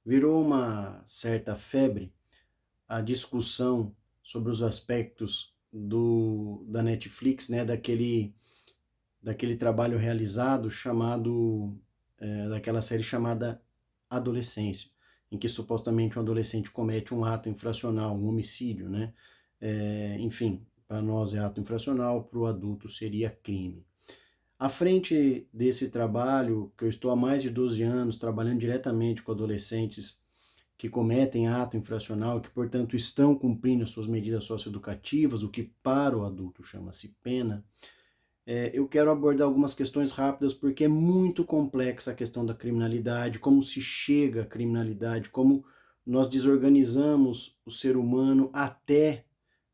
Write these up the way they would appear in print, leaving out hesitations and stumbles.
virou uma certa febre a discussão sobre os aspectos da Netflix, né, daquele trabalho realizado chamado, daquela série chamada Adolescência, em que supostamente um adolescente comete um ato infracional, um homicídio, né? Enfim, para nós é ato infracional, para o adulto seria crime. À frente desse trabalho, que eu estou há mais de 12 anos trabalhando diretamente com adolescentes que cometem ato infracional, que, portanto, estão cumprindo as suas medidas socioeducativas, o que para o adulto chama-se pena, eu quero abordar algumas questões rápidas, porque é muito complexa a questão da criminalidade, como se chega à criminalidade, como nós desorganizamos o ser humano até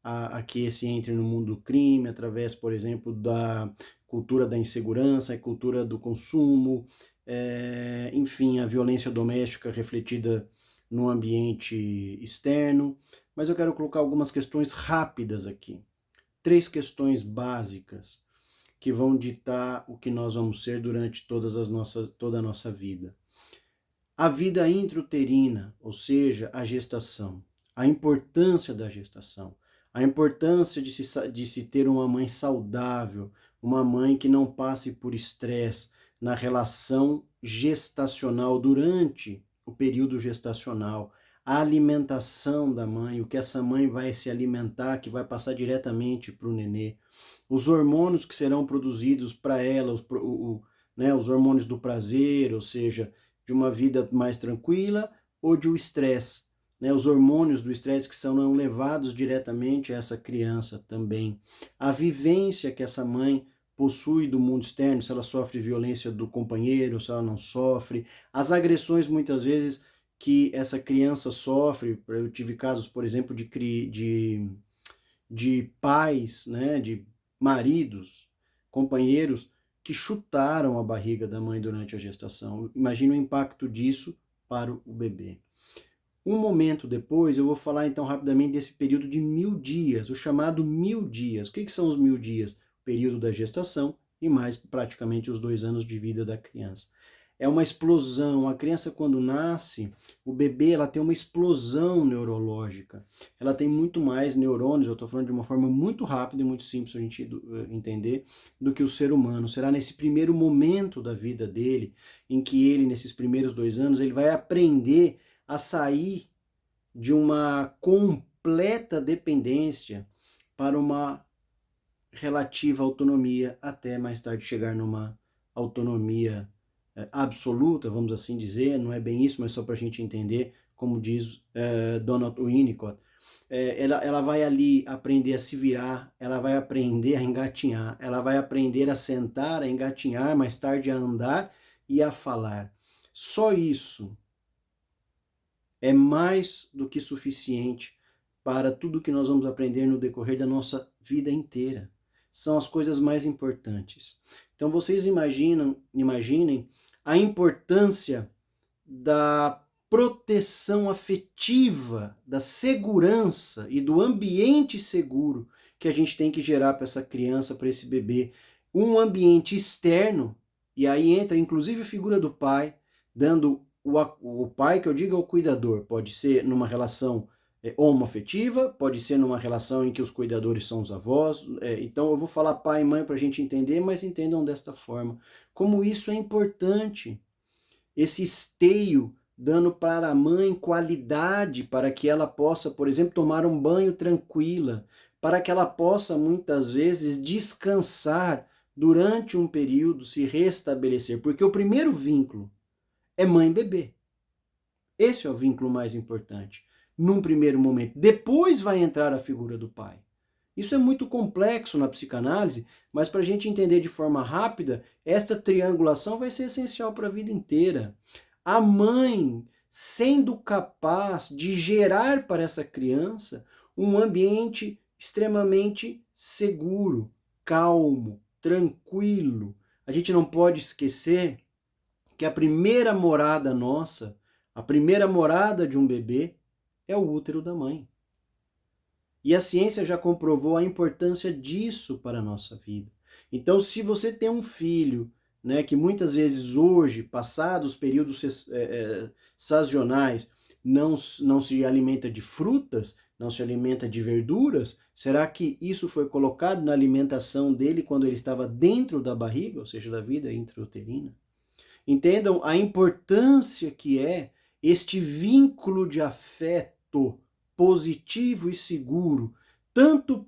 a que esse entre no mundo do crime, através, por exemplo, da cultura da insegurança, a cultura do consumo, enfim, a violência doméstica refletida no ambiente externo. Mas eu quero colocar algumas questões rápidas aqui. 3 questões básicas que vão ditar o que nós vamos ser durante toda a nossa vida. A vida intrauterina, ou seja, a gestação, a importância da gestação, a importância de se ter uma mãe saudável, uma mãe que não passe por estresse na relação gestacional, durante o período gestacional, a alimentação da mãe, o que essa mãe vai se alimentar, que vai passar diretamente para o nenê, os hormônios que serão produzidos para ela, né, os hormônios do prazer, ou seja, de uma vida mais tranquila ou de um estresse, né, os hormônios do estresse que são levados diretamente a essa criança também, a vivência que essa mãe possui do mundo externo, se ela sofre violência do companheiro, se ela não sofre, as agressões muitas vezes que essa criança sofre. Eu tive casos, por exemplo, de pais, né, de maridos, companheiros que chutaram a barriga da mãe durante a gestação. Imagina o impacto disso para o bebê. Um momento depois, eu vou falar então rapidamente desse período de 1000 dias, o chamado 1000 dias. O que são os 1000 dias? O período da gestação e mais praticamente os 2 anos de vida da criança. É uma explosão. A criança, quando nasce, o bebê, ela tem uma explosão neurológica. Ela tem muito mais neurônios, eu estou falando de uma forma muito rápida e muito simples para a gente entender, do que o ser humano. Será nesse primeiro momento da vida dele, em que ele, nesses primeiros 2 anos, ele vai aprender a sair de uma completa dependência para uma relativa autonomia, até mais tarde chegar numa autonomia absoluta, vamos assim dizer. Não é bem isso, mas só para a gente entender, como diz Donald Winnicott. Ela vai ali aprender a se virar, ela vai aprender a engatinhar, ela vai aprender a sentar, a engatinhar, mais tarde a andar e a falar. Só isso é mais do que suficiente para tudo que nós vamos aprender no decorrer da nossa vida inteira. São as coisas mais importantes. Então vocês imaginem a importância da proteção afetiva, da segurança e do ambiente seguro que a gente tem que gerar para essa criança, para esse bebê. Um ambiente externo, e aí entra inclusive a figura do pai, dando o pai, que eu digo, é o cuidador. Pode ser numa relação homoafetiva, pode ser numa relação em que os cuidadores são os avós. Então eu vou falar pai e mãe para a gente entender, mas entendam desta forma. Como isso é importante. Esse esteio dando para a mãe qualidade para que ela possa, por exemplo, tomar um banho tranquila, para que ela possa muitas vezes descansar durante um período, se restabelecer, porque o primeiro vínculo é mãe-bebê. Esse é o vínculo mais importante, num primeiro momento. Depois vai entrar a figura do pai. Isso é muito complexo na psicanálise, mas para a gente entender de forma rápida, esta triangulação vai ser essencial para a vida inteira. A mãe sendo capaz de gerar para essa criança um ambiente extremamente seguro, calmo, tranquilo. A gente não pode esquecer que a primeira morada nossa, a primeira morada de um bebê, é o útero da mãe. E a ciência já comprovou a importância disso para a nossa vida. Então, se você tem um filho né, que muitas vezes hoje, passados os períodos sazonais, não se alimenta de frutas, não se alimenta de verduras? Será que isso foi colocado na alimentação dele quando ele estava dentro da barriga, ou seja, da vida intrauterina? Entendam a importância que é este vínculo de afeto positivo e seguro, tanto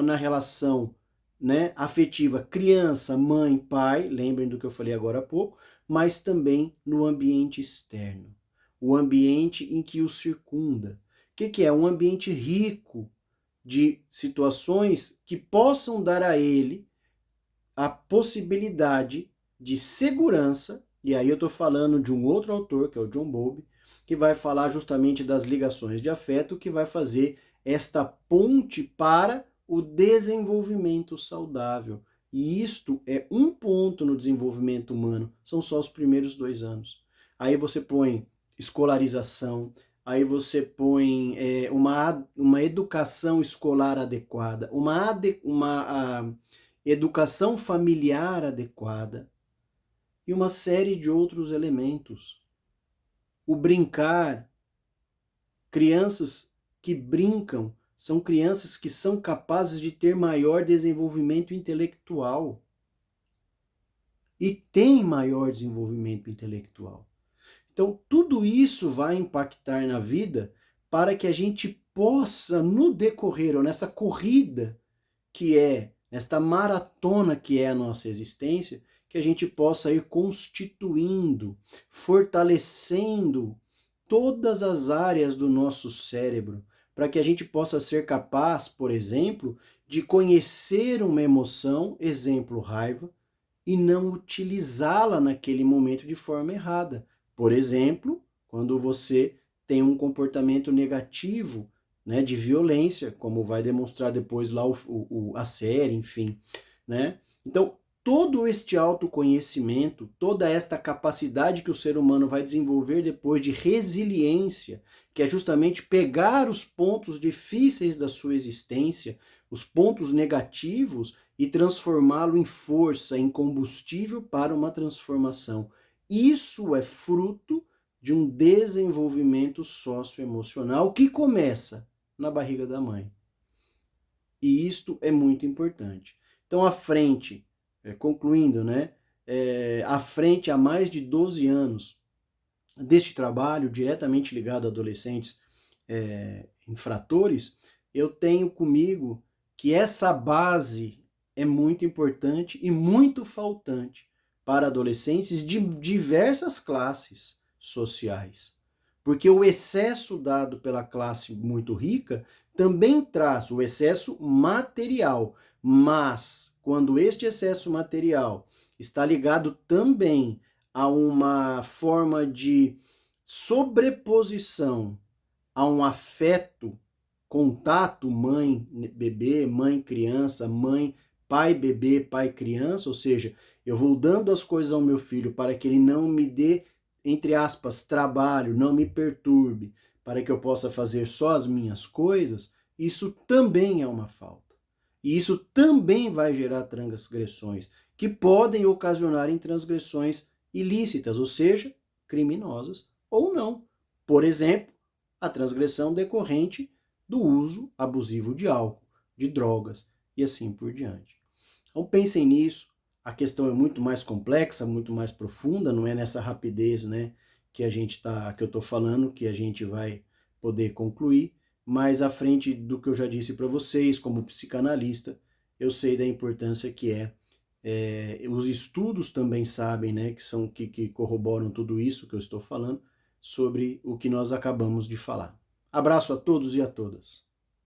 na relação, né, afetiva criança, mãe, pai, lembrem do que eu falei agora há pouco, mas também no ambiente externo, o ambiente em que o circunda. O que é? Um ambiente rico de situações que possam dar a ele a possibilidade de segurança, e aí eu estou falando de um outro autor, que é o John Bowlby, que vai falar justamente das ligações de afeto, que vai fazer esta ponte para o desenvolvimento saudável. E isto é um ponto no desenvolvimento humano, são só os primeiros 2 anos. Aí você põe escolarização, aí você põe uma educação escolar adequada, uma educação familiar adequada e uma série de outros elementos. O brincar, crianças que brincam são crianças que são capazes de ter maior desenvolvimento intelectual e têm maior desenvolvimento intelectual. Então, tudo isso vai impactar na vida para que a gente possa, no decorrer, ou nessa corrida que é, nesta maratona que é a nossa existência, que a gente possa ir constituindo, fortalecendo todas as áreas do nosso cérebro, para que a gente possa ser capaz, por exemplo, de conhecer uma emoção, exemplo, raiva, e não utilizá-la naquele momento de forma errada. Por exemplo, quando você tem um comportamento negativo, né, de violência, como vai demonstrar depois lá a série, enfim, né? Então, todo este autoconhecimento, toda esta capacidade que o ser humano vai desenvolver depois de resiliência, que é justamente pegar os pontos difíceis da sua existência, os pontos negativos, e transformá-lo em força, em combustível para uma transformação. Isso é fruto de um desenvolvimento socioemocional que começa na barriga da mãe. E isto é muito importante. Então, à frente, concluindo, né? À frente, há mais de 12 anos deste trabalho, diretamente ligado a adolescentes infratores, eu tenho comigo que essa base é muito importante e muito faltante para adolescentes de diversas classes sociais. Porque o excesso dado pela classe muito rica também traz o excesso material, mas quando este excesso material está ligado também a uma forma de sobreposição a um afeto, contato mãe-bebê, mãe-criança, pai-bebê, pai-criança, ou seja, eu vou dando as coisas ao meu filho para que ele não me dê, entre aspas, trabalho, não me perturbe, para que eu possa fazer só as minhas coisas, isso também é uma falta. E isso também vai gerar transgressões, que podem ocasionar em transgressões ilícitas, ou seja, criminosas ou não. Por exemplo, a transgressão decorrente do uso abusivo de álcool, de drogas e assim por diante. Então pensem nisso, a questão é muito mais complexa, muito mais profunda, não é nessa rapidez, né, que eu estou falando, que a gente vai poder concluir, mas à frente do que eu já disse para vocês, como psicanalista, eu sei da importância que os estudos também sabem, né, que corroboram tudo isso que eu estou falando, sobre o que nós acabamos de falar. Abraço a todos e a todas.